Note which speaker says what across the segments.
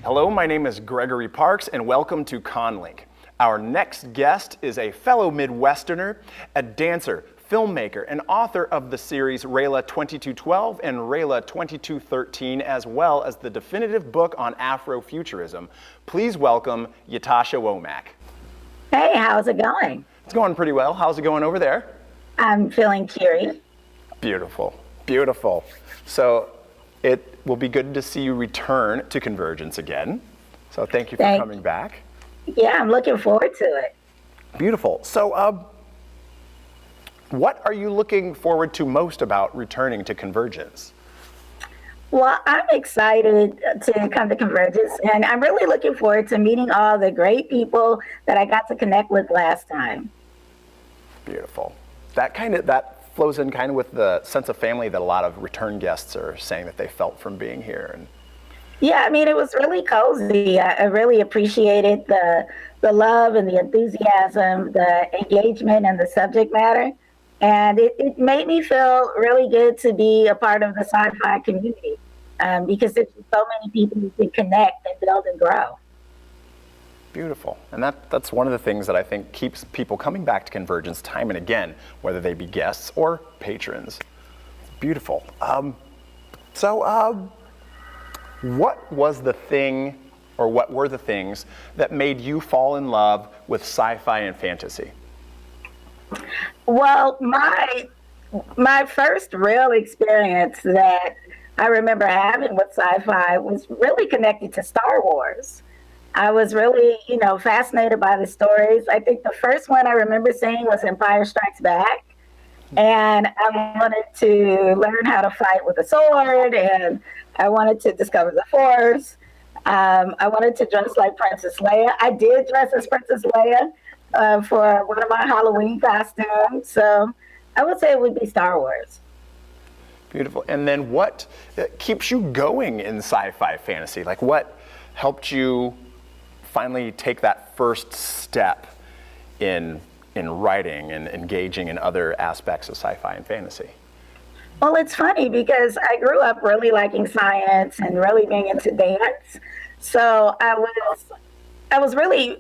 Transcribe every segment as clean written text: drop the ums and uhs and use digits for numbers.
Speaker 1: Hello, my name is Gregory Parks, and welcome to ConLink. Our next guest is a fellow Midwesterner, a dancer, filmmaker, and author of the series Rayla 2212 and Rayla 2213, as well as the definitive book on Afrofuturism. Please welcome Ytasha Womack.
Speaker 2: Hey, how's it going?
Speaker 1: It's going pretty well. How's it going over there?
Speaker 2: I'm feeling cheery.
Speaker 1: Beautiful, beautiful. So it will be good to see you return to CONvergence again. So thank you for coming back.
Speaker 2: Yeah, I'm looking forward to it.
Speaker 1: Beautiful. So what are you looking forward to most about returning to CONvergence?
Speaker 2: Well, I'm excited to come to CONvergence, and I'm really looking forward to meeting all the great people that I got to connect with last time.
Speaker 1: Beautiful. That flows in kind of with the sense of family that a lot of return guests are saying that they felt from being here. And
Speaker 2: yeah, I mean, it was really cozy. I really appreciated the love and the enthusiasm, the engagement, and the subject matter. And it made me feel really good to be a part of the sci-fi community because there's so many people who can connect and build and grow.
Speaker 1: Beautiful. And that's one of the things that I think keeps people coming back to CONvergence time and again, whether they be guests or patrons. Beautiful. What was the thing, or what were the things that made you fall in love with sci-fi and fantasy?
Speaker 2: Well, my first real experience that I remember having with sci-fi was really connected to Star Wars. I was really, fascinated by the stories. I think the first one I remember seeing was Empire Strikes Back. And I wanted to learn how to fight with a sword, and I wanted to discover the Force. I wanted to dress like Princess Leia. I did dress as Princess Leia for one of my Halloween costumes. So I would say it would be Star Wars.
Speaker 1: Beautiful. And then what keeps you going in sci-fi fantasy? Like, what helped you finally take that first step in writing and engaging in other aspects of sci-fi and fantasy?
Speaker 2: Well, it's funny because I grew up really liking science and really being into dance. So I was really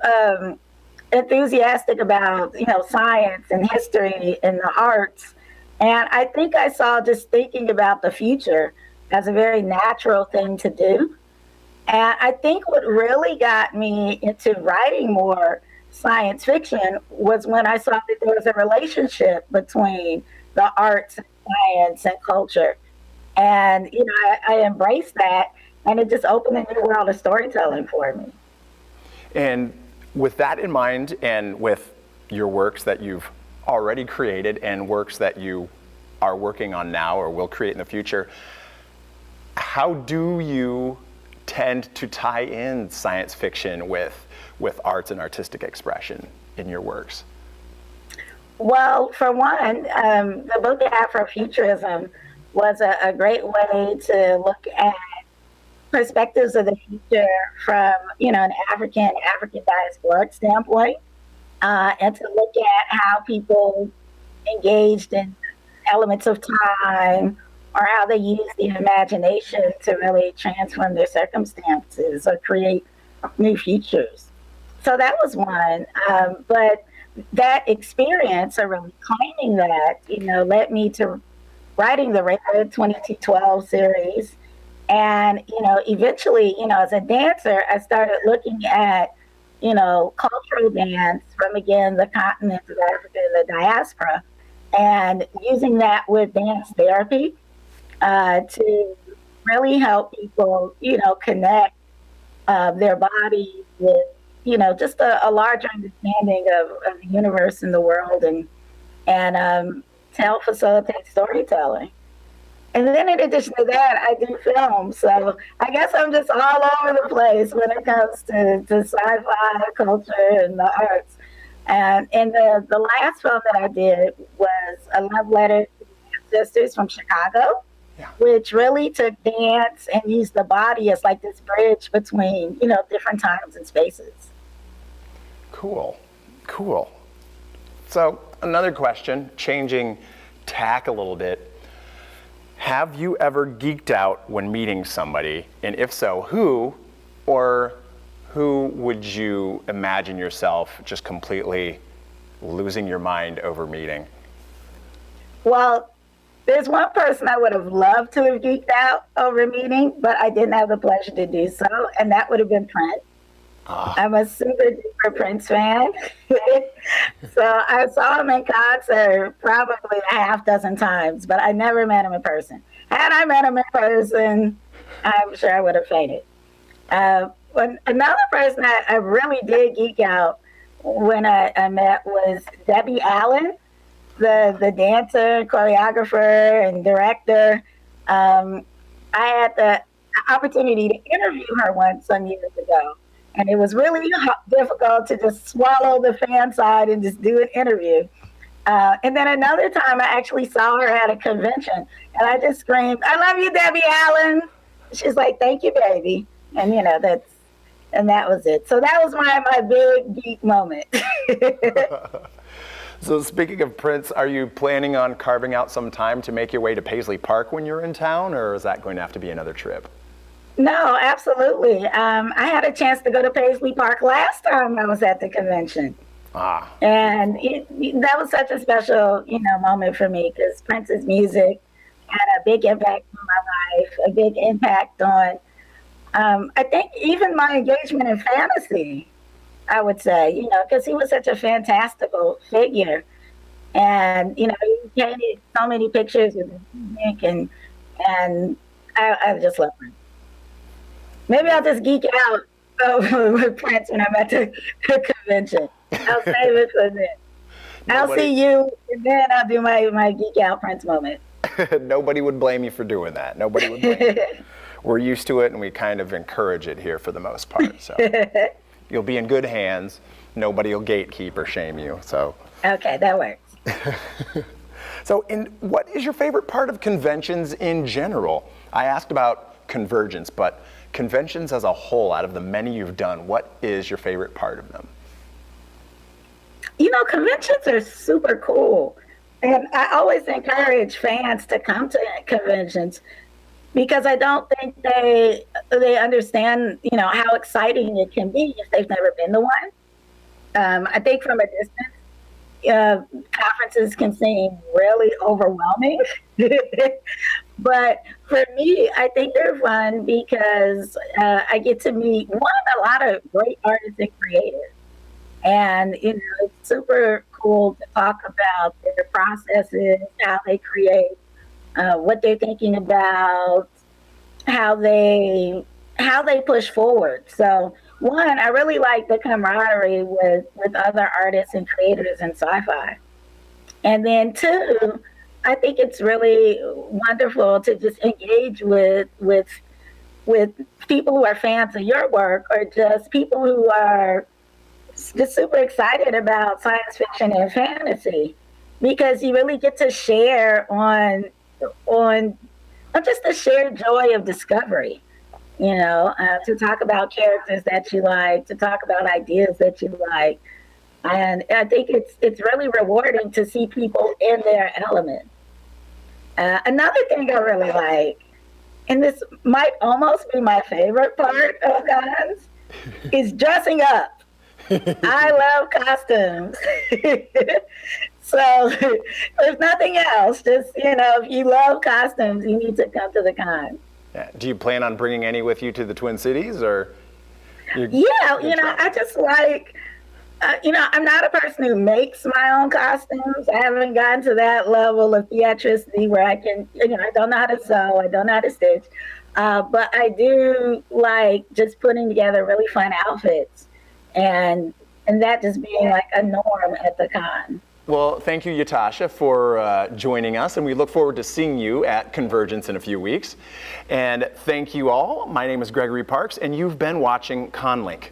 Speaker 2: enthusiastic about, science and history and the arts. And I think I saw just thinking about the future as a very natural thing to do. And I think what really got me into writing more science fiction was when I saw that there was a relationship between the arts and science and culture. And, I embraced that, and it just opened a new world of storytelling for me.
Speaker 1: And with that in mind, and with your works that you've already created and works that you are working on now or will create in the future, how do you tend to tie in science fiction with arts and artistic expression in your works?
Speaker 2: Well, for one, the book Afrofuturism was a great way to look at perspectives of the future from, an African diasporic standpoint, and to look at how people engaged in elements of time, or how they use the imagination to really transform their circumstances or create new futures. So that was one. But that experience, or really claiming that, led me to writing the Rayla 2212 series. And, eventually, as a dancer, I started looking at, cultural dance from, again, the continent of Africa and the diaspora, and using that with dance therapy to really help people, connect their bodies with, just a larger understanding of the universe and the world, and to help facilitate storytelling. And then in addition to that, I do film. So I guess I'm just all over the place when it comes to sci-fi, culture, and the arts. And the last film that I did was a love letter to the ancestors from Chicago, which really took dance and used the body as like this bridge between, different times and spaces.
Speaker 1: Cool. So another question, changing tack a little bit. Have you ever geeked out when meeting somebody? And if so, who or who would you imagine yourself just completely losing your mind over meeting?
Speaker 2: Well, there's one person I would have loved to have geeked out over meeting, but I didn't have the pleasure to do so, and that would have been Prince. I'm a super duper Prince fan. So I saw him in concert probably a half dozen times, but I never met him in person. Had I met him in person, I'm sure I would have fainted. Another person I really did geek out when I met was Debbie Allen, the dancer, choreographer, and director. I had the opportunity to interview her once some years ago. And it was really difficult to just swallow the fan side and just do an interview. And then another time I actually saw her at a convention and I just screamed, "I love you, Debbie Allen." She's like, "Thank you, baby." And that was it. So that was my big geek moment.
Speaker 1: So speaking of Prince, are you planning on carving out some time to make your way to Paisley Park when you're in town, or is that going to have to be another trip?
Speaker 2: No, absolutely. I had a chance to go to Paisley Park last time I was at the convention. And that was such a special, moment for me because Prince's music had a big impact on my life, a big impact on, I think, even my engagement in fantasy, I would say, because he was such a fantastical figure. And, he painted so many pictures with music, and I just love him. Maybe I'll just geek out with Prince when I'm at the convention. I'll save it for then. I'll see you, and then I'll do my geek out Prince moment.
Speaker 1: Nobody would blame you for doing that. Nobody would blame you. We're used to it, and we kind of encourage it here for the most part. So you'll be in good hands. Nobody will gatekeep or shame you. So
Speaker 2: okay, that works.
Speaker 1: So, what is your favorite part of conventions in general? I asked about CONvergence, but conventions as a whole, out of the many you've done, what is your favorite part of them?
Speaker 2: Conventions are super cool. And I always encourage fans to come to conventions because I don't think they understand, how exciting it can be if they've never been to one. I think from a distance, conferences can seem really overwhelming. But for me, I think they're fun because I get to meet, a lot of great artists and creators. And, it's super cool to talk about their processes, how they create, what they're thinking about, how they push forward. So, one, I really like the camaraderie with other artists and creators in sci-fi. And then two, I think it's really wonderful to just engage with people who are fans of your work or just people who are just super excited about science fiction and fantasy because you really get to share on just the shared joy of discovery, to talk about characters that you like, to talk about ideas that you like. And I think it's really rewarding to see people in their element. Another thing I really like, and this might almost be my favorite part of cons, is dressing up. I love costumes. So if nothing else, just, if you love costumes, you need to come to the con.
Speaker 1: Yeah. Do you plan on bringing any with you to the Twin Cities, or?
Speaker 2: I just like, I'm not a person who makes my own costumes. I haven't gotten to that level of theatricity where I can, I don't know how to sew, I don't know how to stitch. But I do like just putting together really fun outfits and that just being like a norm at the con.
Speaker 1: Well, thank you, Ytasha, for joining us, and we look forward to seeing you at CONvergence in a few weeks. And thank you all. My name is Gregory Parks, and you've been watching ConLink.